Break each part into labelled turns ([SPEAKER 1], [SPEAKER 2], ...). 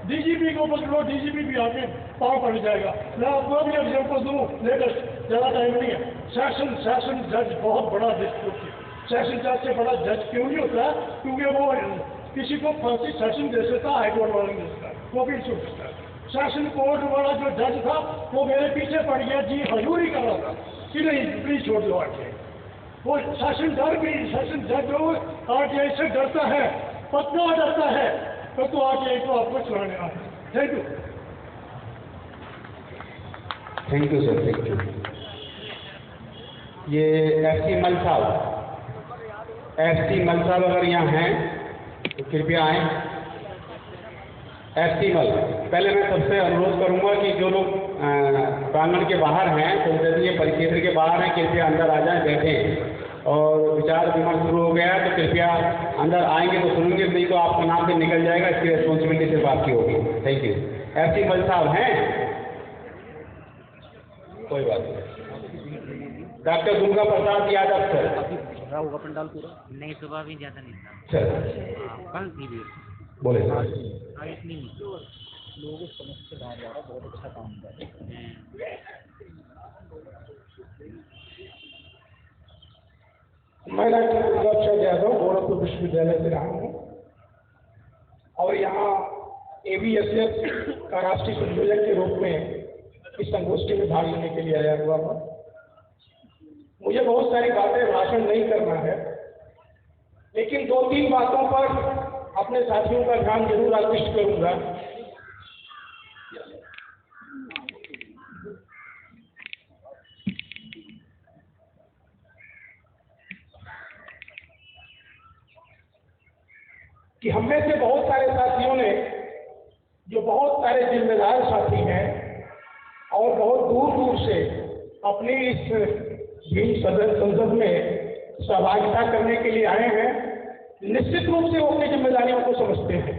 [SPEAKER 1] DGP को पकड़ो, DGP भी आके पाँव पड़ जाएगा। मैं आपको अभी एग्जाम्पल दूँ, लेटेस्ट, ज़्यादा टाइम नहीं है। सेशन जज बहुत बड़ा डिस्ट्रिक्ट है। सेशन जज से बड़ा जज क्यों नहीं होता है? क्योंकि वो किसी को फांसी सेशन दे सकता, हाई कोर्ट वाला नहीं दे सकता, वो भी छूट सकता है। सेशन कोर्ट वाला जो जज था वो मेरे पीछे पड़ गया जी, हजूरी कर रहा था कि नहीं प्लीज छोड़ दो आके। वो सेशन जज हो आरटीआई से डरता है, पक्का डरता है, तो आरटीआई को आपको चलाने आ। Thank you.
[SPEAKER 2] Thank you sir, thank you. ये एफसी मल साहब अगर यहाँ हैं तो कृपया आए। एफसी मल, पहले मैं सबसे अनुरोध करूंगा कि जो लोग प्रांगण के बाहर हैं, संसदीय परिक्षेत्र के बाहर हैं, कृपया अंदर आ जाएं, बैठें। और विचार विमर्श शुरू हो गया है तो कृपया अंदर आएंगे तो सुनेंगे, नहीं तो आपका नाम से निकल जाएगा, इसकी रिस्पॉन्सिबिलिटी सिर्फ आपकी होगी। Thank you. एफसी मल साहब हैं? कोई बात नहीं। Doctor Durga Prasad Yadav sir.
[SPEAKER 3] होगा पंडाल पूरा? नहीं, सुबह भी ज़्यादा नहीं था
[SPEAKER 2] सर
[SPEAKER 3] कल थी भी।
[SPEAKER 2] बोले सर।
[SPEAKER 3] आज नहीं, लोगों को समझ से बाहर जा रहा, बहुत अच्छा काम कर रहे हैं।
[SPEAKER 4] मैं डॉक्टर दुर्गा प्रसाद यादव गोरखपुर विश्वविद्यालय से रहा हूँ और यहाँ ABSF का राष्ट्रीय संयोजक के रूप में इस संगोष्ठी में भाग लेने के लिए आया हुआ हूँ। मुझे बहुत सारी बातें भाषण नहीं करना है, लेकिन 2-3 बातों पर अपने साथियों का ध्यान जरूर आकृष्ट करूंगा। कि हम में से बहुत सारे साथियों ने, जो बहुत सारे जिम्मेदार साथी हैं और बहुत दूर दूर से अपनी इस संसद में सहभागिता करने के लिए आए हैं, निश्चित रूप से वो अपनी जिम्मेदारियों को समझते हैं।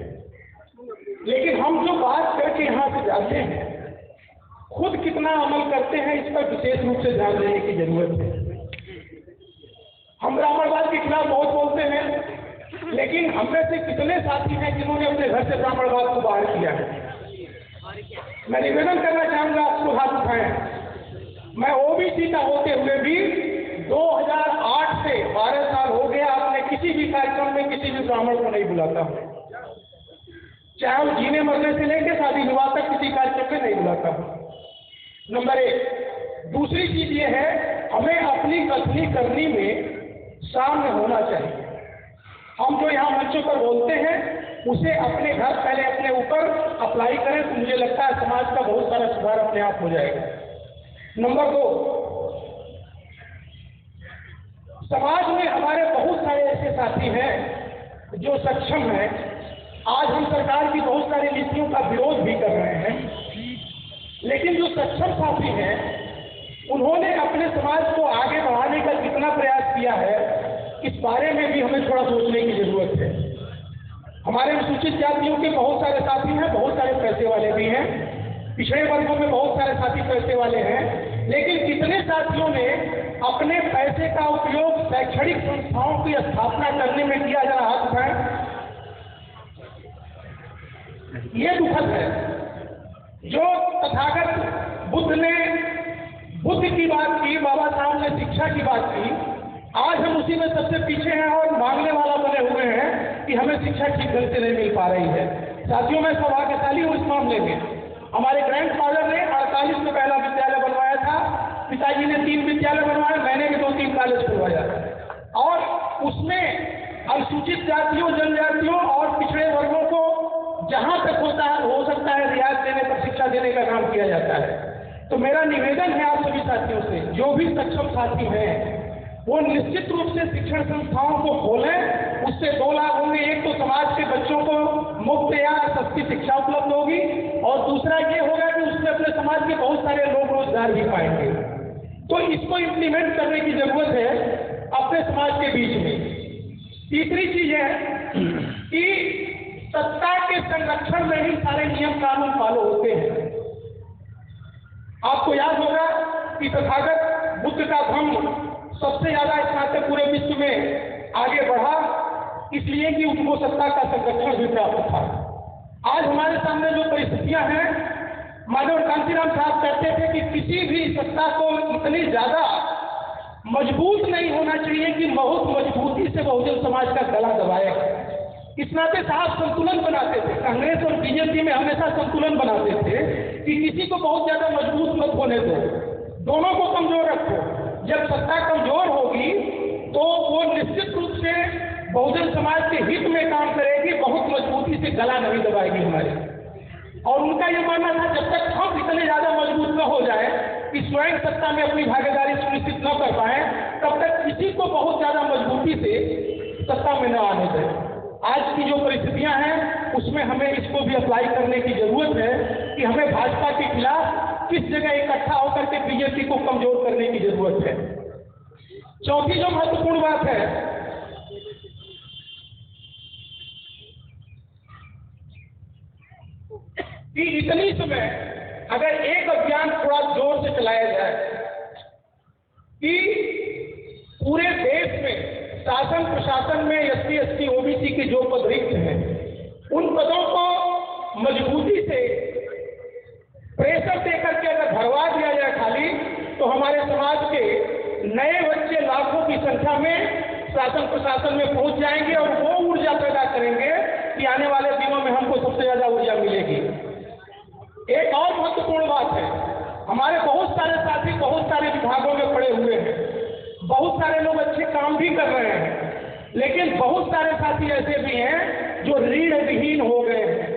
[SPEAKER 4] लेकिन हम जो बात करके यहाँ से जाते हैं, खुद कितना अमल करते हैं, इस पर विशेष रूप से ध्यान देने की जरूरत है। हम ब्राह्मणवाद के खिलाफ बहुत बोलते हैं, लेकिन हम में से कितने साथी हैं जिन्होंने अपने घर से ब्राह्मणवाद को बाहर किया है? मैं निवेदन करना चाहूंगा, आपको हाथ उठाएं। मैं ओबीसी का होते हुए भी 2008 से 12 साल हो गया अपने किसी भी कार्यक्रम में किसी भी ब्राह्मण को नहीं बुलाता हूँ, चाहे वो जीने मरने से लेकर शादी विवाह तक किसी कार्यक्रम में नहीं बुलाता हूँ। नंबर 1। दूसरी चीज ये है, हमें अपनी कथनी करनी में सामने होना चाहिए। हम जो यहाँ मंचों पर बोलते हैं उसे अपने घर पहले अपने ऊपर अप्लाई करें तो मुझे लगता है समाज का बहुत सारा सुधार अपने आप हो जाएगा। नंबर 2, समाज में हमारे बहुत सारे ऐसे साथी हैं जो सक्षम हैं। आज हम सरकार की बहुत सारी नीतियों का विरोध भी कर रहे हैं, लेकिन जो सक्षम साथी हैं उन्होंने अपने समाज को आगे बढ़ाने का कितना प्रयास किया है, इस बारे में भी हमें थोड़ा सोचने की जरूरत है। हमारे अनुसूचित जातियों के बहुत सारे साथी हैं, बहुत सारे पैसे वाले भी हैं, पिछड़े वर्गों में बहुत सारे साथी पैसे वाले हैं, लेकिन कितने साथियों ने अपने पैसे का उपयोग शैक्षणिक संस्थाओं की स्थापना करने में किया? जरा हाथ उठाएं। ये दुखद है। जो तथागत बुद्ध की बात की, बाबा साहब ने शिक्षा की बात की, आज हम उसी में सबसे पीछे हैं और मांगने वाला बने हुए हैं कि हमें शिक्षा ठीक ढंग से नहीं मिल पा रही है। साथियों, मैं सौभाग्यशाली हूँ इस मामले में। हमारे ग्रैंडफादर ने 48 में पहला विद्यालय बनवाया था, पिताजी ने 3 विद्यालय बनवाए, मैंने भी 2-3 कॉलेज खुलवाया, और उसमें अनुसूचित जातियों, जनजातियों और पिछड़े वर्गों को जहां तक हो सकता है रियायत देने पर शिक्षा देने का काम किया जाता है। तो मेरा निवेदन है आप सभी साथियों से, जो भी सक्षम साथी हैं वो निश्चित रूप से शिक्षण संस्थाओं को खोलें। उससे 2 लाभ होंगे। एक तो समाज के बच्चों को मुफ्त या सस्ती शिक्षा उपलब्ध होगी, और दूसरा ये होगा कि उसमें अपने समाज के बहुत सारे लोग रोजगार भी पाएंगे। तो इसको इम्प्लीमेंट करने की जरूरत है अपने समाज के बीच में। तीसरी चीज है कि सत्ता के संरक्षण में ही सारे नियम कानून फॉलो होते हैं। आपको याद होगा कि तथागत बुद्ध का धम्म सबसे ज्यादा इस नाते पूरे विश्व में आगे बढ़ा, इसलिए कि उनको सत्ता का संरक्षण भी प्राप्त था। आज हमारे सामने जो परिस्थितियां हैं, मानव कांतीराम साहब कहते थे कि किसी भी सत्ता को इतनी ज्यादा मजबूत नहीं होना चाहिए कि बहुत मजबूती से बहुजन समाज का गला दबाए। इस नाते साहब संतुलन बनाते थे, कांग्रेस और बीजेपी में हमेशा संतुलन बनाते थे कि किसी को बहुत ज्यादा मजबूत मत होने दो, दोनों को कमजोर रखो। जब सत्ता कमजोर होगी तो वो निश्चित रूप से बहुजन समाज के हित में काम करेगी, बहुत मजबूती से गला नहीं दबाएगी हमारे। और उनका ये मानना था जब तक हम इतने ज्यादा मजबूत न हो जाए कि स्वयं सत्ता में अपनी भागीदारी सुनिश्चित न कर पाए, तब तक किसी को बहुत ज्यादा मजबूती से सत्ता में न आने दें। आज की जो परिस्थितियां हैं उसमें हमें इसको भी अप्लाई करने की जरूरत है कि हमें भाजपा के खिलाफ किस जगह इकट्ठा होकर के बीजेपी को कमजोर करने की जरूरत है। चौथी जो महत्वपूर्ण बात है कि इतनी समय अगर एक अभियान थोड़ा जोर से चलाया जाए कि पूरे देश में शासन प्रशासन में एससी एसटी ओबीसी के जो पद रिक्त हैं उन पदों को मजबूती से प्रेशर देकर के अगर भरवा दिया जाए खाली, तो हमारे समाज के नए बच्चे लाखों की संख्या में शासन प्रशासन में पहुंच जाएंगे और वो ऊर्जा पैदा करेंगे कि आने वाले दिनों में हमको सबसे ज्यादा ऊर्जा मिलेगी। एक और महत्वपूर्ण बात है, हमारे बहुत सारे साथी बहुत सारे विभागों में पड़े हुए हैं, बहुत सारे लोग अच्छे काम भी कर रहे हैं, लेकिन बहुत सारे साथी ऐसे भी हैं जो रीढ़ विहीन हो गए हैं।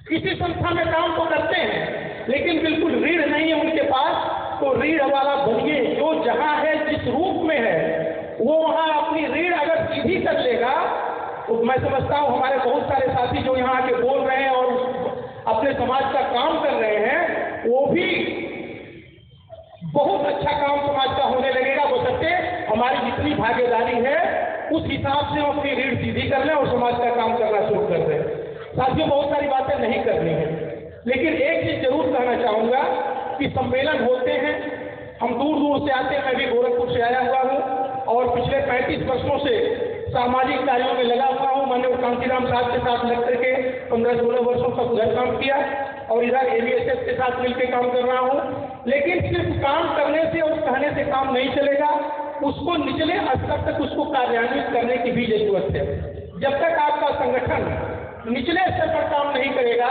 [SPEAKER 4] किसी संस्था में काम तो करते हैं लेकिन बिल्कुल रीढ़ नहीं है उनके पास, तो रीढ़ वाला बनिए। जो जहां है जिस रूप में है वो वहां अपनी रीढ़ अगर सीधी कर लेगा तो मैं समझता हूं हमारे बहुत सारे साथी जो यहाँ आके बोल रहे हैं और अपने समाज का काम कर रहे हैं वो भी बहुत अच्छा काम समाज का होने लगेगा। बशर्ते हमारी जितनी भागीदारी है उस हिसाब से हम अपनी रीढ़ सीधी कर लें और समाज का काम करना शुरू कर दें। साथियों, बहुत सारी बातें नहीं करनी है, लेकिन एक चीज जरूर कहना चाहूंगा कि सम्मेलन होते हैं, हम दूर दूर से आते हैं। मैं भी गोरखपुर से आया हुआ हूँ और पिछले 35 वर्षों से सामाजिक कार्यों में लगा हुआ हूँ। मैंने कांतीराम साहब के साथ लग करके 15-16 वर्षों तक उधर काम किया और इधर एबीएसएफ के साथ मिलकर काम कर रहा हूँ। लेकिन सिर्फ काम करने से और कहने से काम नहीं चलेगा, उसको निचले स्तर तक उसको कार्यान्वित करने की भी जरूरत है। जब तक आपका संगठन निचले स्तर पर काम नहीं करेगा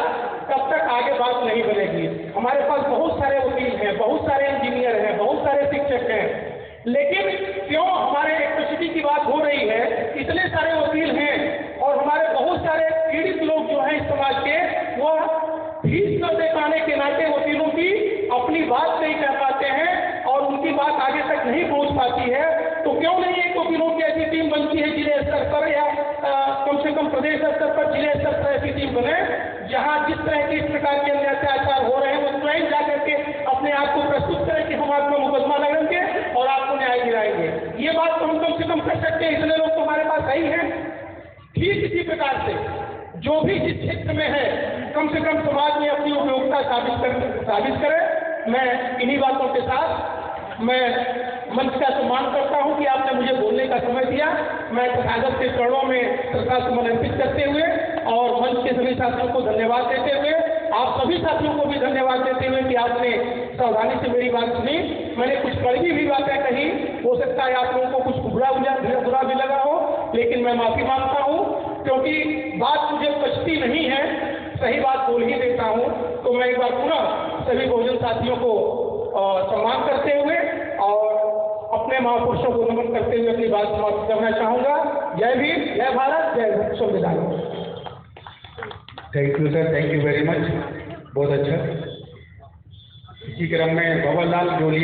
[SPEAKER 4] तब तक आगे बात नहीं बनेगी। हमारे पास बहुत सारे वकील हैं, बहुत सारे इंजीनियर हैं, बहुत सारे शिक्षक हैं, लेकिन क्यों हमारे इलेक्ट्रिसिटी की बात हो रही है, इतने सारे वकील हैं और हमारे बहुत सारे पीड़ित लोग जो हैं इस समाज के, वो फीस न दे पाने के नाते वकीलों की अपनी बात नहीं कह पाते हैं और उनकी बात आगे तक नहीं पहुंच पाती है। तो क्यों नहीं एक वकीलों की ऐसी टीम बनती है जिले स्तर पर या कम से कम प्रदेश स्तर पर, जिले स्तर पर ऐसी टीम बने जहां जिस तरह के इस प्रकार के अत्याचार हो रहे हैं वो स्वयं जाकर के अपने आप को प्रस्तुत करें कि हम आपको मुकदमा लगाएंगे और आपको न्याय दिलाएंगे। ये बात तो हम कम से कम कर सकते हैं, इतने लोग तो हमारे पास सही हैं। ठीक इसी प्रकार से जो भी जिस क्षेत्र में है कम से कम समाज में अपनी उपयोगिता साबित करे। मैं इन्हीं बातों के साथ मैं मंच का सम्मान करता हूं कि आपने मुझे बोलने का समय दिया। मैं तथागत के चरणों में श्रद्धा सुमन अर्पित करते हुए और मंच के सभी साथियों को धन्यवाद देते हुए, आप सभी साथियों को भी धन्यवाद देते हुए कि आपने सावधानी से मेरी बात सुनी। मैंने कुछ कड़वी भी बातें कही, हो सकता है आप लोगों को कुछ बुरा भी लगा हो, लेकिन मैं माफी मांगता हूं क्योंकि बात मुझे पचती नहीं है, सही बात बोल ही देता हूं। तो मैं एक बार पुनः सभी बहुजन साथियों को सम्मान करते हुए और अपने महापुरुषों को नमन करते हुए अपनी बात समाप्त करना चाहूंगा। जय भीम, जय भारत, जय संविधान।
[SPEAKER 2] Thank you sir, thank you very much, बहुत अच्छा। इसी क्रम में भवन लाल जोलिया